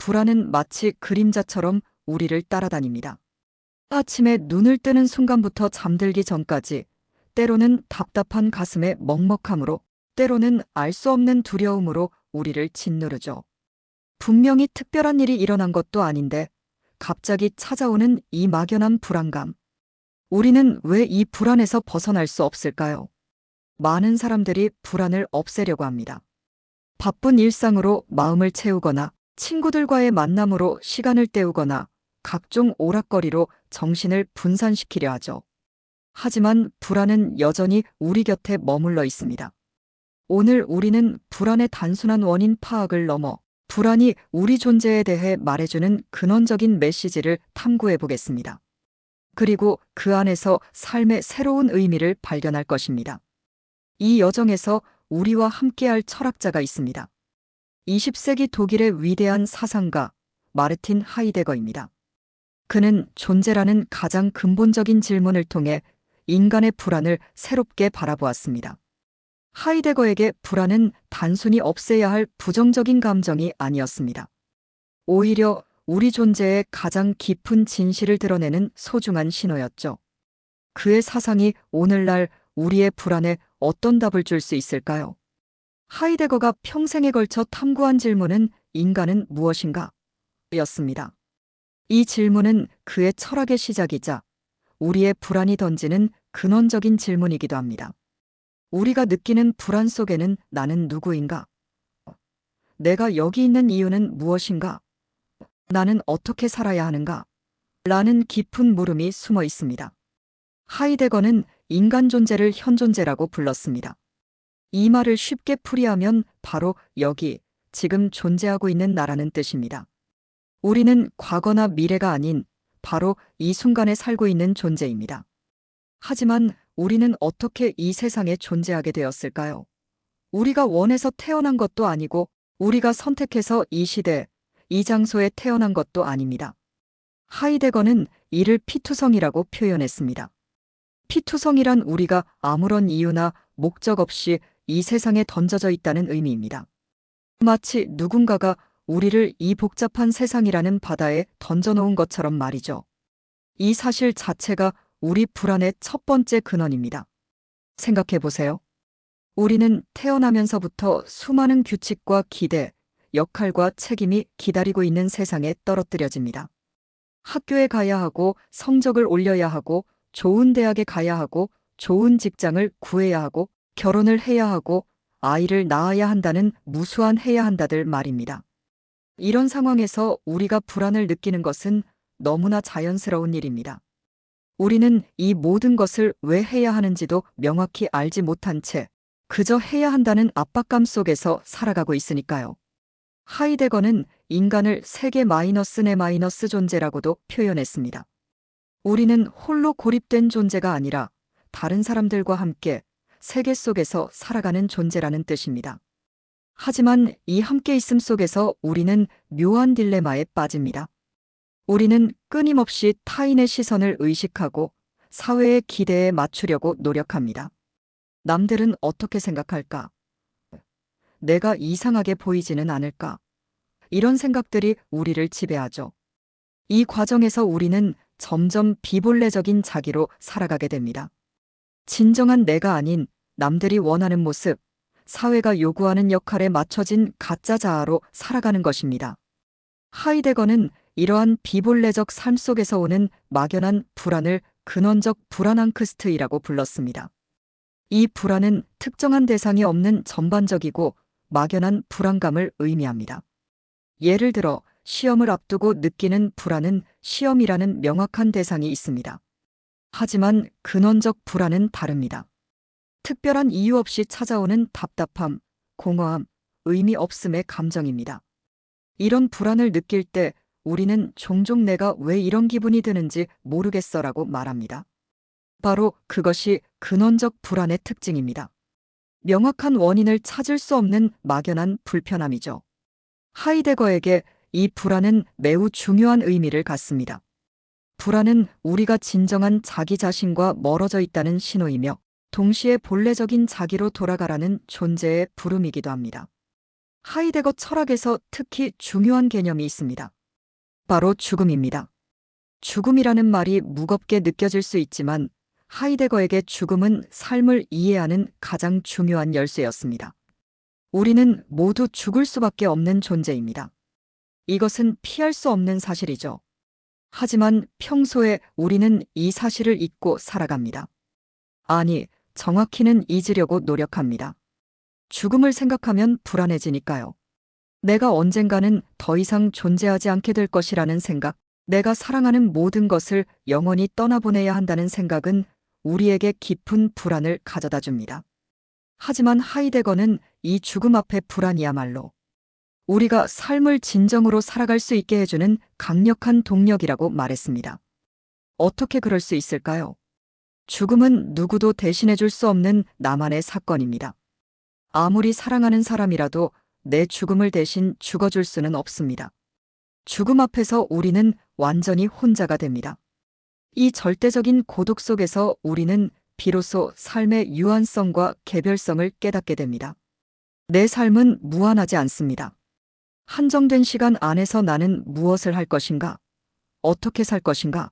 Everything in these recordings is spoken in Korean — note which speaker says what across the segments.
Speaker 1: 불안은 마치 그림자처럼 우리를 따라다닙니다. 아침에 눈을 뜨는 순간부터 잠들기 전까지, 때로는 답답한 가슴의 먹먹함으로, 때로는 알 수 없는 두려움으로 우리를 짓누르죠. 분명히 특별한 일이 일어난 것도 아닌데 갑자기 찾아오는 이 막연한 불안감. 우리는 왜 이 불안에서 벗어날 수 없을까요? 많은 사람들이 불안을 없애려고 합니다. 바쁜 일상으로 마음을 채우거나, 친구들과의 만남으로 시간을 때우거나, 각종 오락거리로 정신을 분산시키려 하죠. 하지만 불안은 여전히 우리 곁에 머물러 있습니다. 오늘 우리는 불안의 단순한 원인 파악을 넘어 불안이 우리 존재에 대해 말해주는 근원적인 메시지를 탐구해 보겠습니다. 그리고 그 안에서 삶의 새로운 의미를 발견할 것입니다. 이 여정에서 우리와 함께할 철학자가 있습니다. 20세기 독일의 위대한 사상가 마르틴 하이데거입니다. 그는 존재라는 가장 근본적인 질문을 통해 인간의 불안을 새롭게 바라보았습니다. 하이데거에게 불안은 단순히 없애야 할 부정적인 감정이 아니었습니다. 오히려 우리 존재의 가장 깊은 진실을 드러내는 소중한 신호였죠. 그의 사상이 오늘날 우리의 불안에 어떤 답을 줄 수 있을까요? 하이데거가 평생에 걸쳐 탐구한 질문은 인간은 무엇인가? 였습니다. 이 질문은 그의 철학의 시작이자 우리의 불안이 던지는 근원적인 질문이기도 합니다. 우리가 느끼는 불안 속에는 나는 누구인가? 내가 여기 있는 이유는 무엇인가? 나는 어떻게 살아야 하는가? 라는 깊은 물음이 숨어 있습니다. 하이데거는 인간 존재를 현존재라고 불렀습니다. 이 말을 쉽게 풀이하면 바로 여기, 지금 존재하고 있는 나라는 뜻입니다. 우리는 과거나 미래가 아닌 바로 이 순간에 살고 있는 존재입니다. 하지만 우리는 어떻게 이 세상에 존재하게 되었을까요? 우리가 원해서 태어난 것도 아니고 우리가 선택해서 이 시대, 이 장소에 태어난 것도 아닙니다. 하이데거는 이를 피투성이라고 표현했습니다. 피투성이란 우리가 아무런 이유나 목적 없이 이 세상에 던져져 있다는 의미입니다. 마치 누군가가 우리를 이 복잡한 세상이라는 바다에 던져놓은 것처럼 말이죠. 이 사실 자체가 우리 불안의 첫 번째 근원입니다. 생각해 보세요. 우리는 태어나면서부터 수많은 규칙과 기대, 역할과 책임이 기다리고 있는 세상에 떨어뜨려집니다. 학교에 가야 하고, 성적을 올려야 하고, 좋은 대학에 가야 하고, 좋은 직장을 구해야 하고, 결혼을 해야 하고, 아이를 낳아야 한다는 무수한 해야 한다들 말입니다. 이런 상황에서 우리가 불안을 느끼는 것은 너무나 자연스러운 일입니다. 우리는 이 모든 것을 왜 해야 하는지도 명확히 알지 못한 채 그저 해야 한다는 압박감 속에서 살아가고 있으니까요. 하이데거는 인간을 세계 마이너스 내 마이너스 존재라고도 표현했습니다. 우리는 홀로 고립된 존재가 아니라 다른 사람들과 함께 세계 속에서 살아가는 존재라는 뜻입니다. 하지만 이 함께 있음 속에서 우리는 묘한 딜레마에 빠집니다. 우리는 끊임없이 타인의 시선을 의식하고 사회의 기대에 맞추려고 노력합니다. 남들은 어떻게 생각할까? 내가 이상하게 보이지는 않을까? 이런 생각들이 우리를 지배하죠. 이 과정에서 우리는 점점 비본래적인 자기로 살아가게 됩니다. 진정한 내가 아닌 남들이 원하는 모습, 사회가 요구하는 역할에 맞춰진 가짜 자아로 살아가는 것입니다. 하이데거는 이러한 비본래적 삶 속에서 오는 막연한 불안을 근원적 불안앙크스트이라고 불렀습니다. 이 불안은 특정한 대상이 없는 전반적이고 막연한 불안감을 의미합니다. 예를 들어 시험을 앞두고 느끼는 불안은 시험이라는 명확한 대상이 있습니다. 하지만 근원적 불안은 다릅니다. 특별한 이유 없이 찾아오는 답답함, 공허함, 의미 없음의 감정입니다. 이런 불안을 느낄 때 우리는 종종 내가 왜 이런 기분이 드는지 모르겠어라고 말합니다. 바로 그것이 근원적 불안의 특징입니다. 명확한 원인을 찾을 수 없는 막연한 불편함이죠. 하이데거에게 이 불안은 매우 중요한 의미를 갖습니다. 불안은 우리가 진정한 자기 자신과 멀어져 있다는 신호이며 동시에 본래적인 자기로 돌아가라는 존재의 부름이기도 합니다. 하이데거 철학에서 특히 중요한 개념이 있습니다. 바로 죽음입니다. 죽음이라는 말이 무겁게 느껴질 수 있지만 하이데거에게 죽음은 삶을 이해하는 가장 중요한 열쇠였습니다. 우리는 모두 죽을 수밖에 없는 존재입니다. 이것은 피할 수 없는 사실이죠. 하지만 평소에 우리는 이 사실을 잊고 살아갑니다. 아니, 정확히는 잊으려고 노력합니다. 죽음을 생각하면 불안해지니까요. 내가 언젠가는 더 이상 존재하지 않게 될 것이라는 생각, 내가 사랑하는 모든 것을 영원히 떠나보내야 한다는 생각은 우리에게 깊은 불안을 가져다 줍니다. 하지만 하이데거는 이 죽음 앞의 불안이야말로 우리가 삶을 진정으로 살아갈 수 있게 해주는 강력한 동력이라고 말했습니다. 어떻게 그럴 수 있을까요? 죽음은 누구도 대신해 줄 수 없는 나만의 사건입니다. 아무리 사랑하는 사람이라도 내 죽음을 대신 죽어줄 수는 없습니다. 죽음 앞에서 우리는 완전히 혼자가 됩니다. 이 절대적인 고독 속에서 우리는 비로소 삶의 유한성과 개별성을 깨닫게 됩니다. 내 삶은 무한하지 않습니다. 한정된 시간 안에서 나는 무엇을 할 것인가? 어떻게 살 것인가?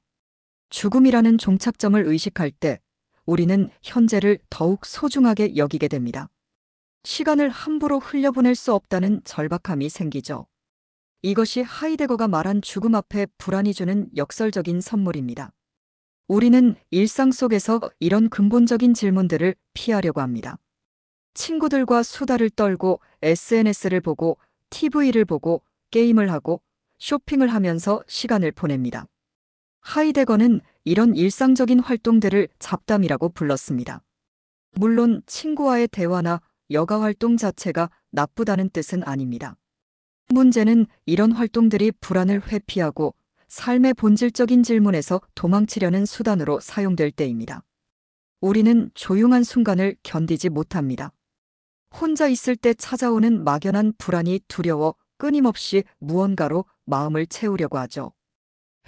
Speaker 1: 죽음이라는 종착점을 의식할 때 우리는 현재를 더욱 소중하게 여기게 됩니다. 시간을 함부로 흘려보낼 수 없다는 절박함이 생기죠. 이것이 하이데거가 말한 죽음 앞에 불안이 주는 역설적인 선물입니다. 우리는 일상 속에서 이런 근본적인 질문들을 피하려고 합니다. 친구들과 수다를 떨고 SNS를 보고 TV를 보고 게임을 하고 쇼핑을 하면서 시간을 보냅니다. 하이데거는 이런 일상적인 활동들을 잡담이라고 불렀습니다. 물론 친구와의 대화나 여가 활동 자체가 나쁘다는 뜻은 아닙니다. 문제는 이런 활동들이 불안을 회피하고 삶의 본질적인 질문에서 도망치려는 수단으로 사용될 때입니다. 우리는 조용한 순간을 견디지 못합니다. 혼자 있을 때 찾아오는 막연한 불안이 두려워 끊임없이 무언가로 마음을 채우려고 하죠.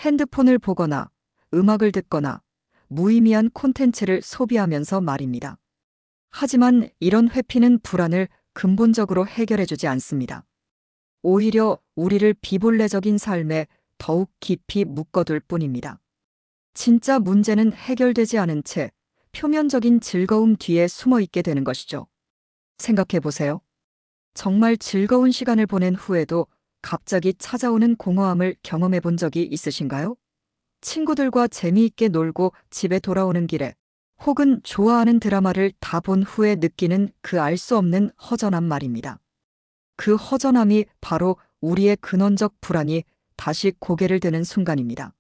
Speaker 1: 핸드폰을 보거나 음악을 듣거나 무의미한 콘텐츠를 소비하면서 말입니다. 하지만 이런 회피는 불안을 근본적으로 해결해주지 않습니다. 오히려 우리를 비본래적인 삶에 더욱 깊이 묶어둘 뿐입니다. 진짜 문제는 해결되지 않은 채 표면적인 즐거움 뒤에 숨어 있게 되는 것이죠. 생각해 보세요. 정말 즐거운 시간을 보낸 후에도 갑자기 찾아오는 공허함을 경험해 본 적이 있으신가요? 친구들과 재미있게 놀고 집에 돌아오는 길에 혹은 좋아하는 드라마를 다 본 후에 느끼는 그 알 수 없는 허전함 말입니다. 그 허전함이 바로 우리의 근원적 불안이 다시 고개를 드는 순간입니다.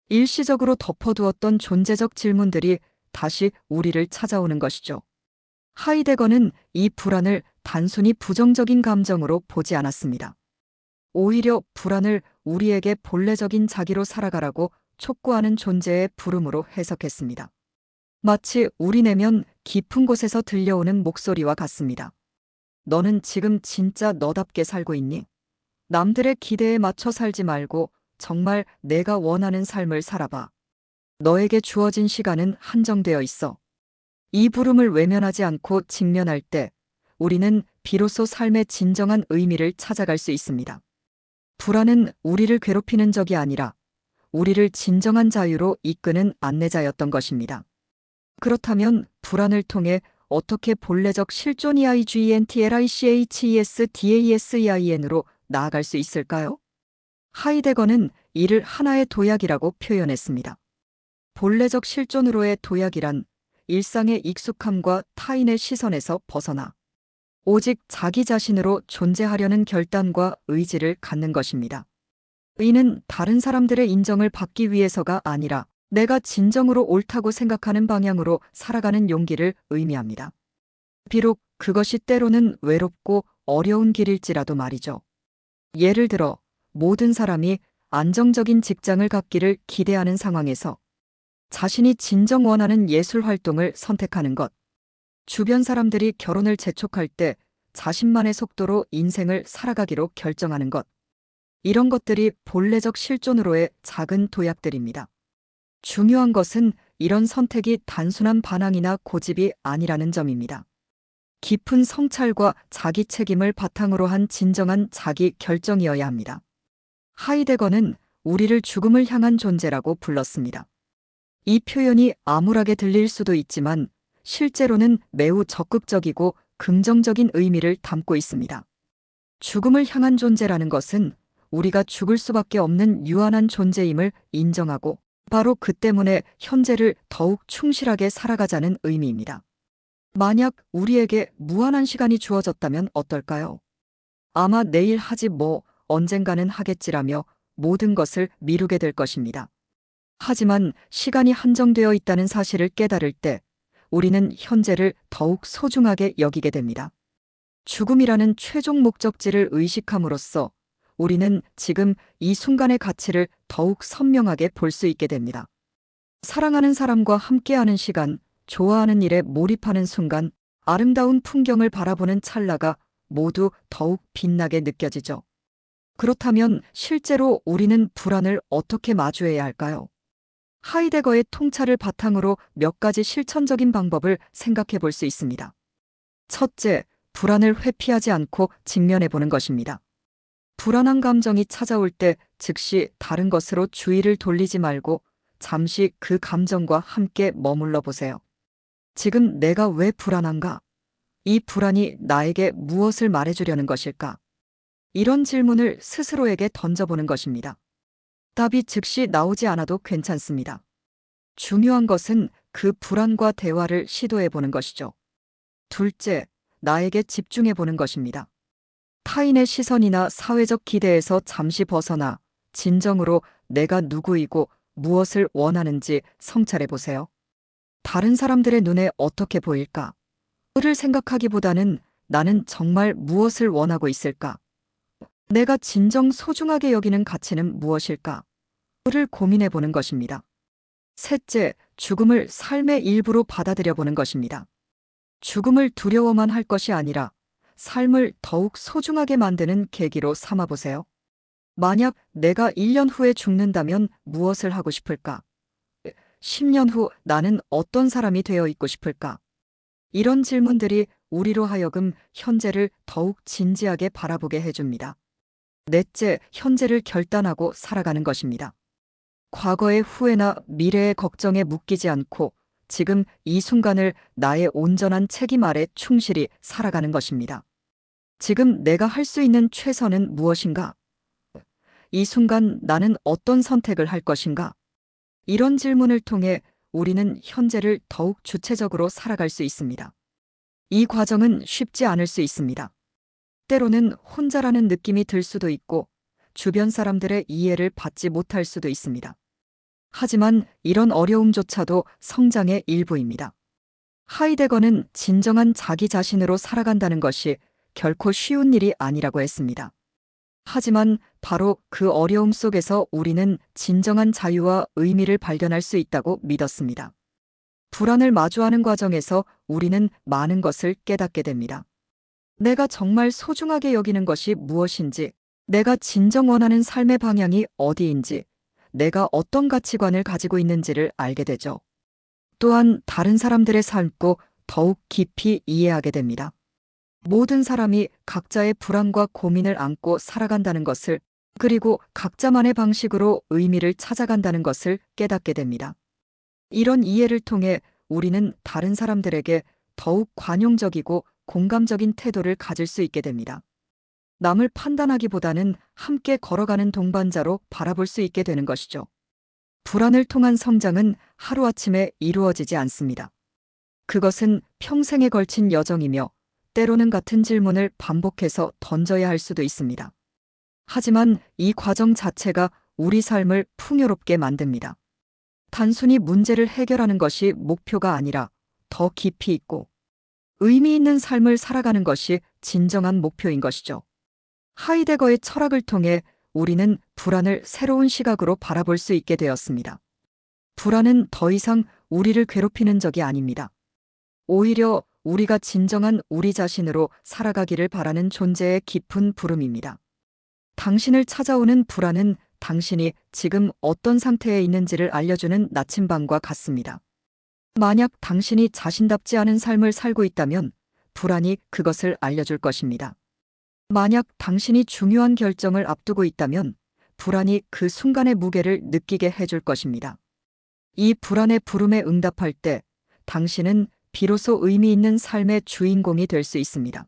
Speaker 1: 일시적으로 덮어두었던 존재적 질문들이 다시 우리를 찾아오는 것이죠. 하이데거는 이 불안을 단순히 부정적인 감정으로 보지 않았습니다. 오히려 불안을 우리에게 본래적인 자기로 살아가라고 촉구하는 존재의 부름으로 해석했습니다. 마치 우리 내면 깊은 곳에서 들려오는 목소리와 같습니다. 너는 지금 진짜 너답게 살고 있니? 남들의 기대에 맞춰 살지 말고 정말 내가 원하는 삶을 살아봐. 너에게 주어진 시간은 한정되어 있어. 이 부름을 외면하지 않고 직면할 때 우리는 비로소 삶의 진정한 의미를 찾아갈 수 있습니다. 불안은 우리를 괴롭히는 적이 아니라 우리를 진정한 자유로 이끄는 안내자였던 것입니다. 그렇다면 불안을 통해 어떻게 본래적 실존 EIGENTLICHESDASEIN으로 나아갈 수 있을까요? 하이데거는 이를 하나의 도약이라고 표현했습니다. 본래적 실존으로의 도약이란 일상의 익숙함과 타인의 시선에서 벗어나 오직 자기 자신으로 존재하려는 결단과 의지를 갖는 것입니다. 이는 다른 사람들의 인정을 받기 위해서가 아니라 내가 진정으로 옳다고 생각하는 방향으로 살아가는 용기를 의미합니다. 비록 그것이 때로는 외롭고 어려운 길일지라도 말이죠. 예를 들어 모든 사람이 안정적인 직장을 갖기를 기대하는 상황에서 자신이 진정 원하는 예술 활동을 선택하는 것, 주변 사람들이 결혼을 재촉할 때 자신만의 속도로 인생을 살아가기로 결정하는 것, 이런 것들이 본래적 실존으로의 작은 도약들입니다. 중요한 것은 이런 선택이 단순한 반항이나 고집이 아니라는 점입니다. 깊은 성찰과 자기 책임을 바탕으로 한 진정한 자기 결정이어야 합니다. 하이데거는 우리를 죽음을 향한 존재라고 불렀습니다. 이 표현이 암울하게 들릴 수도 있지만 실제로는 매우 적극적이고 긍정적인 의미를 담고 있습니다. 죽음을 향한 존재라는 것은 우리가 죽을 수밖에 없는 유한한 존재임을 인정하고 바로 그 때문에 현재를 더욱 충실하게 살아가자는 의미입니다. 만약 우리에게 무한한 시간이 주어졌다면 어떨까요? 아마 내일 하지 뭐 언젠가는 하겠지라며 모든 것을 미루게 될 것입니다. 하지만 시간이 한정되어 있다는 사실을 깨달을 때 우리는 현재를 더욱 소중하게 여기게 됩니다. 죽음이라는 최종 목적지를 의식함으로써 우리는 지금 이 순간의 가치를 더욱 선명하게 볼 수 있게 됩니다. 사랑하는 사람과 함께하는 시간, 좋아하는 일에 몰입하는 순간, 아름다운 풍경을 바라보는 찰나가 모두 더욱 빛나게 느껴지죠. 그렇다면 실제로 우리는 불안을 어떻게 마주해야 할까요? 하이데거의 통찰을 바탕으로 몇 가지 실천적인 방법을 생각해 볼 수 있습니다. 첫째, 불안을 회피하지 않고 직면해 보는 것입니다. 불안한 감정이 찾아올 때 즉시 다른 것으로 주의를 돌리지 말고 잠시 그 감정과 함께 머물러 보세요. 지금 내가 왜 불안한가? 이 불안이 나에게 무엇을 말해주려는 것일까? 이런 질문을 스스로에게 던져보는 것입니다. 답이 즉시 나오지 않아도 괜찮습니다. 중요한 것은 그 불안과 대화를 시도해 보는 것이죠. 둘째, 나에게 집중해 보는 것입니다. 타인의 시선이나 사회적 기대에서 잠시 벗어나 진정으로 내가 누구이고 무엇을 원하는지 성찰해 보세요. 다른 사람들의 눈에 어떻게 보일까? 를 생각하기보다는 나는 정말 무엇을 원하고 있을까? 내가 진정 소중하게 여기는 가치는 무엇일까? 를 고민해 보는 것입니다. 셋째, 죽음을 삶의 일부로 받아들여 보는 것입니다. 죽음을 두려워만 할 것이 아니라 삶을 더욱 소중하게 만드는 계기로 삼아 보세요. 만약 내가 1년 후에 죽는다면 무엇을 하고 싶을까? 10년 후 나는 어떤 사람이 되어 있고 싶을까? 이런 질문들이 우리로 하여금 현재를 더욱 진지하게 바라보게 해줍니다. 넷째, 현재를 결단하고 살아가는 것입니다. 과거의 후회나 미래의 걱정에 묶이지 않고 지금 이 순간을 나의 온전한 책임 아래 충실히 살아가는 것입니다. 지금 내가 할 수 있는 최선은 무엇인가? 이 순간 나는 어떤 선택을 할 것인가? 이런 질문을 통해 우리는 현재를 더욱 주체적으로 살아갈 수 있습니다. 이 과정은 쉽지 않을 수 있습니다. 때로는 혼자라는 느낌이 들 수도 있고 주변 사람들의 이해를 받지 못할 수도 있습니다. 하지만 이런 어려움조차도 성장의 일부입니다. 하이데거는 진정한 자기 자신으로 살아간다는 것이 결코 쉬운 일이 아니라고 했습니다. 하지만 바로 그 어려움 속에서 우리는 진정한 자유와 의미를 발견할 수 있다고 믿었습니다. 불안을 마주하는 과정에서 우리는 많은 것을 깨닫게 됩니다. 내가 정말 소중하게 여기는 것이 무엇인지, 내가 진정 원하는 삶의 방향이 어디인지, 내가 어떤 가치관을 가지고 있는지를 알게 되죠. 또한 다른 사람들의 삶도 더욱 깊이 이해하게 됩니다. 모든 사람이 각자의 불안과 고민을 안고 살아간다는 것을, 그리고 각자만의 방식으로 의미를 찾아간다는 것을 깨닫게 됩니다. 이런 이해를 통해 우리는 다른 사람들에게 더욱 관용적이고 공감적인 태도를 가질 수 있게 됩니다. 남을 판단하기보다는 함께 걸어가는 동반자로 바라볼 수 있게 되는 것이죠. 불안을 통한 성장은 하루아침에 이루어지지 않습니다. 그것은 평생에 걸친 여정이며 때로는 같은 질문을 반복해서 던져야 할 수도 있습니다. 하지만 이 과정 자체가 우리 삶을 풍요롭게 만듭니다. 단순히 문제를 해결하는 것이 목표가 아니라 더 깊이 있고 의미 있는 삶을 살아가는 것이 진정한 목표인 것이죠. 하이데거의 철학을 통해 우리는 불안을 새로운 시각으로 바라볼 수 있게 되었습니다. 불안은 더 이상 우리를 괴롭히는 적이 아닙니다. 오히려 우리가 진정한 우리 자신으로 살아가기를 바라는 존재의 깊은 부름입니다. 당신을 찾아오는 불안은 당신이 지금 어떤 상태에 있는지를 알려주는 나침반과 같습니다. 만약 당신이 자신답지 않은 삶을 살고 있다면 불안이 그것을 알려줄 것입니다. 만약 당신이 중요한 결정을 앞두고 있다면 불안이 그 순간의 무게를 느끼게 해줄 것입니다. 이 불안의 부름에 응답할 때 당신은 비로소 의미 있는 삶의 주인공이 될 수 있습니다.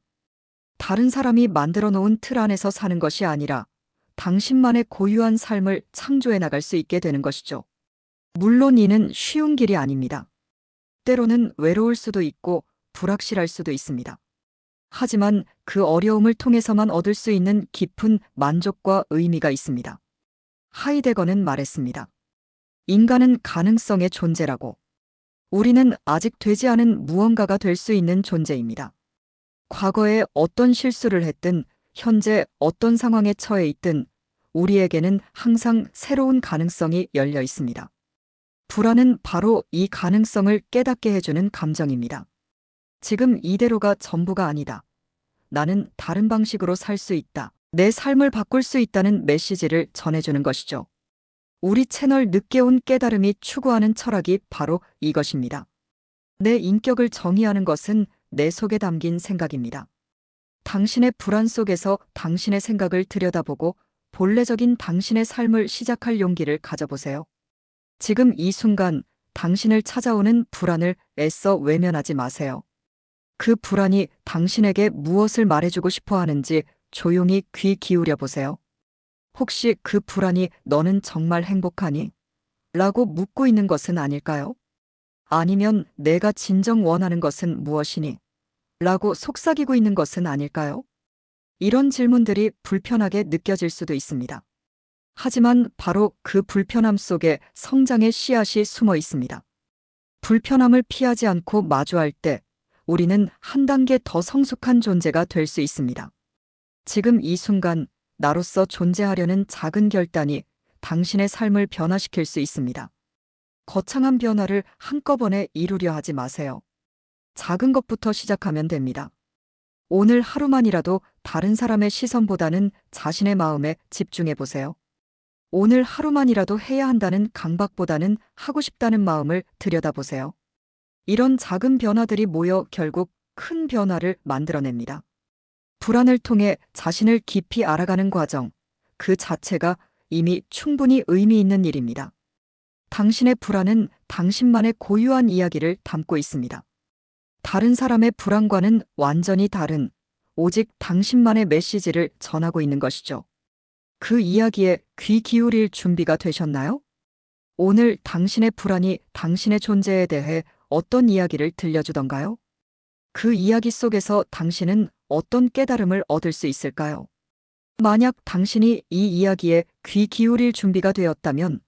Speaker 1: 다른 사람이 만들어 놓은 틀 안에서 사는 것이 아니라 당신만의 고유한 삶을 창조해 나갈 수 있게 되는 것이죠. 물론 이는 쉬운 길이 아닙니다. 때로는 외로울 수도 있고 불확실할 수도 있습니다. 하지만 그 어려움을 통해서만 얻을 수 있는 깊은 만족과 의미가 있습니다. 하이데거는 말했습니다. 인간은 가능성의 존재라고. 우리는 아직 되지 않은 무언가가 될 수 있는 존재입니다. 과거에 어떤 실수를 했든, 현재 어떤 상황에 처해 있든, 우리에게는 항상 새로운 가능성이 열려 있습니다. 불안은 바로 이 가능성을 깨닫게 해주는 감정입니다. 지금 이대로가 전부가 아니다. 나는 다른 방식으로 살 수 있다. 내 삶을 바꿀 수 있다는 메시지를 전해주는 것이죠. 우리 채널 늦게 온 깨달음이 추구하는 철학이 바로 이것입니다. 내 인격을 정의하는 것은 내 속에 담긴 생각입니다. 당신의 불안 속에서 당신의 생각을 들여다보고 본래적인 당신의 삶을 시작할 용기를 가져보세요. 지금 이 순간 당신을 찾아오는 불안을 애써 외면하지 마세요. 그 불안이 당신에게 무엇을 말해주고 싶어 하는지 조용히 귀 기울여 보세요. 혹시 그 불안이 너는 정말 행복하니? 라고 묻고 있는 것은 아닐까요? 아니면 내가 진정 원하는 것은 무엇이니? 라고 속삭이고 있는 것은 아닐까요? 이런 질문들이 불편하게 느껴질 수도 있습니다. 하지만 바로 그 불편함 속에 성장의 씨앗이 숨어 있습니다. 불편함을 피하지 않고 마주할 때 우리는 한 단계 더 성숙한 존재가 될 수 있습니다. 지금 이 순간 나로서 존재하려는 작은 결단이 당신의 삶을 변화시킬 수 있습니다. 거창한 변화를 한꺼번에 이루려 하지 마세요. 작은 것부터 시작하면 됩니다. 오늘 하루만이라도 다른 사람의 시선보다는 자신의 마음에 집중해 보세요. 오늘 하루만이라도 해야 한다는 강박보다는 하고 싶다는 마음을 들여다보세요. 이런 작은 변화들이 모여 결국 큰 변화를 만들어냅니다. 불안을 통해 자신을 깊이 알아가는 과정, 그 자체가 이미 충분히 의미 있는 일입니다. 당신의 불안은 당신만의 고유한 이야기를 담고 있습니다. 다른 사람의 불안과는 완전히 다른, 오직 당신만의 메시지를 전하고 있는 것이죠. 그 이야기에 귀 기울일 준비가 되셨나요? 오늘 당신의 불안이 당신의 존재에 대해 어떤 이야기를 들려주던가요? 그 이야기 속에서 당신은 어떤 깨달음을 얻을 수 있을까요? 만약 당신이 이 이야기에 귀 기울일 준비가 되었다면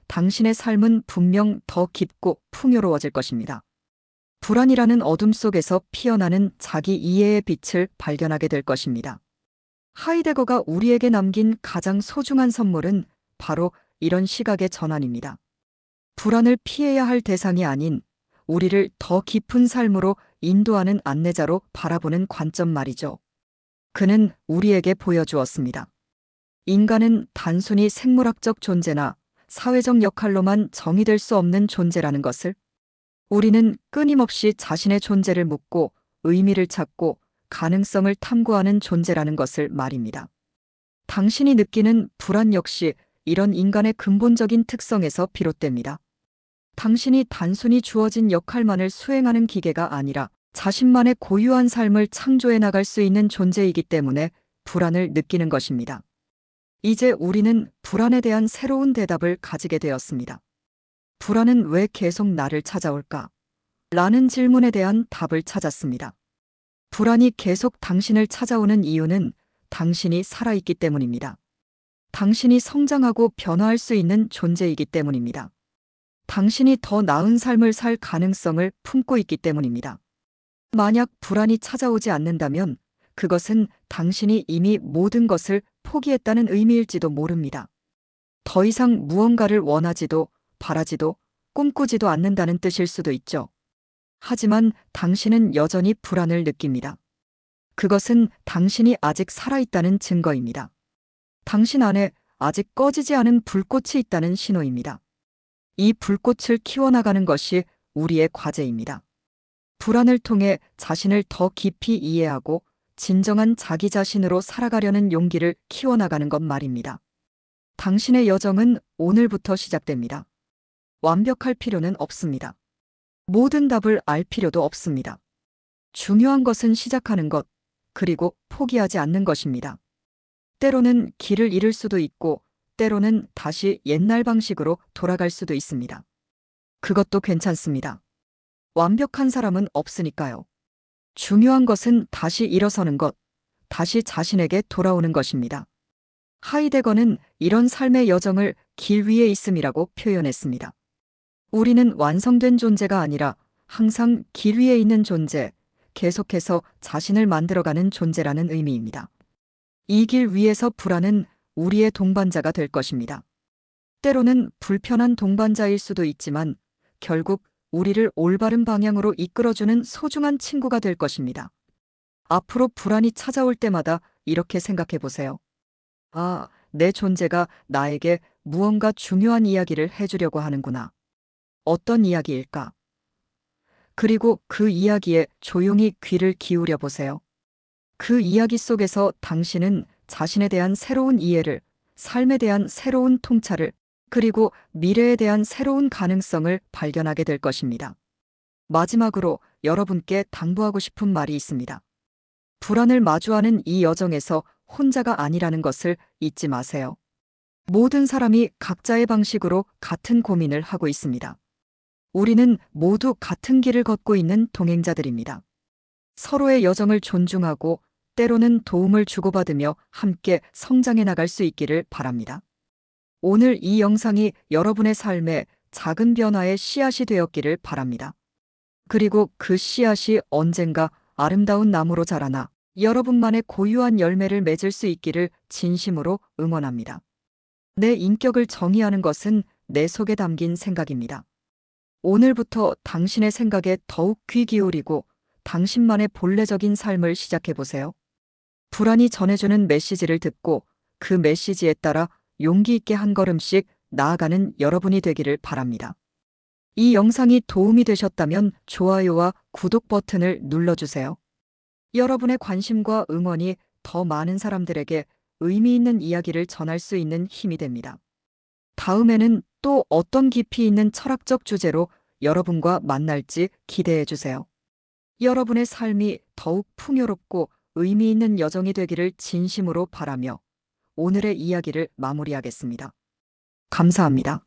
Speaker 1: 당신의 삶은 분명 더 깊고 풍요로워질 것입니다. 불안이라는 어둠 속에서 피어나는 자기 이해의 빛을 발견하게 될 것입니다. 하이데거가 우리에게 남긴 가장 소중한 선물은 바로 이런 시각의 전환입니다. 불안을 피해야 할 대상이 아닌 우리를 더 깊은 삶으로 인도하는 안내자로 바라보는 관점 말이죠. 그는 우리에게 보여주었습니다. 인간은 단순히 생물학적 존재나 사회적 역할로만 정의될 수 없는 존재라는 것을, 우리는 끊임없이 자신의 존재를 묻고 의미를 찾고 가능성을 탐구하는 존재라는 것을 말입니다. 당신이 느끼는 불안 역시 이런 인간의 근본적인 특성에서 비롯됩니다. 당신이 단순히 주어진 역할만을 수행하는 기계가 아니라 자신만의 고유한 삶을 창조해 나갈 수 있는 존재이기 때문에 불안을 느끼는 것입니다. 이제 우리는 불안에 대한 새로운 대답을 가지게 되었습니다. 불안은 왜 계속 나를 찾아올까? 라는 질문에 대한 답을 찾았습니다. 불안이 계속 당신을 찾아오는 이유는 당신이 살아있기 때문입니다. 당신이 성장하고 변화할 수 있는 존재이기 때문입니다. 당신이 더 나은 삶을 살 가능성을 품고 있기 때문입니다. 만약 불안이 찾아오지 않는다면 그것은 당신이 이미 모든 것을 포기했다는 의미일지도 모릅니다. 더 이상 무언가를 원하지도 바라지도 꿈꾸지도 않는다는 뜻일 수도 있죠. 하지만 당신은 여전히 불안을 느낍니다. 그것은 당신이 아직 살아있다는 증거입니다. 당신 안에 아직 꺼지지 않은 불꽃이 있다는 신호입니다. 이 불꽃을 키워나가는 것이 우리의 과제입니다. 불안을 통해 자신을 더 깊이 이해하고 진정한 자기 자신으로 살아가려는 용기를 키워나가는 것 말입니다. 당신의 여정은 오늘부터 시작됩니다. 완벽할 필요는 없습니다. 모든 답을 알 필요도 없습니다. 중요한 것은 시작하는 것, 그리고 포기하지 않는 것입니다. 때로는 길을 잃을 수도 있고, 때로는 다시 옛날 방식으로 돌아갈 수도 있습니다. 그것도 괜찮습니다. 완벽한 사람은 없으니까요. 중요한 것은 다시 일어서는 것, 다시 자신에게 돌아오는 것입니다. 하이데거는 이런 삶의 여정을 길 위에 있음이라고 표현했습니다. 우리는 완성된 존재가 아니라 항상 길 위에 있는 존재, 계속해서 자신을 만들어가는 존재라는 의미입니다. 이 길 위에서 불안은 우리의 동반자가 될 것입니다. 때로는 불편한 동반자일 수도 있지만 결국 우리를 올바른 방향으로 이끌어주는 소중한 친구가 될 것입니다. 앞으로 불안이 찾아올 때마다 이렇게 생각해 보세요. 아, 내 존재가 나에게 무언가 중요한 이야기를 해주려고 하는구나. 어떤 이야기일까? 그리고 그 이야기에 조용히 귀를 기울여 보세요. 그 이야기 속에서 당신은 자신에 대한 새로운 이해를, 삶에 대한 새로운 통찰을, 그리고 미래에 대한 새로운 가능성을 발견하게 될 것입니다. 마지막으로 여러분께 당부하고 싶은 말이 있습니다. 불안을 마주하는 이 여정에서 혼자가 아니라는 것을 잊지 마세요. 모든 사람이 각자의 방식으로 같은 고민을 하고 있습니다. 우리는 모두 같은 길을 걷고 있는 동행자들입니다. 서로의 여정을 존중하고 때로는 도움을 주고받으며 함께 성장해 나갈 수 있기를 바랍니다. 오늘 이 영상이 여러분의 삶에 작은 변화의 씨앗이 되었기를 바랍니다. 그리고 그 씨앗이 언젠가 아름다운 나무로 자라나 여러분만의 고유한 열매를 맺을 수 있기를 진심으로 응원합니다. 내 인격을 정의하는 것은 내 속에 담긴 생각입니다. 오늘부터 당신의 생각에 더욱 귀 기울이고 당신만의 본래적인 삶을 시작해 보세요. 불안이 전해주는 메시지를 듣고 그 메시지에 따라 용기 있게 한 걸음씩 나아가는 여러분이 되기를 바랍니다. 이 영상이 도움이 되셨다면 좋아요와 구독 버튼을 눌러주세요. 여러분의 관심과 응원이 더 많은 사람들에게 의미 있는 이야기를 전할 수 있는 힘이 됩니다. 다음에는 또 어떤 깊이 있는 철학적 주제로 여러분과 만날지 기대해 주세요. 여러분의 삶이 더욱 풍요롭고 의미 있는 여정이 되기를 진심으로 바라며 오늘의 이야기를 마무리하겠습니다. 감사합니다.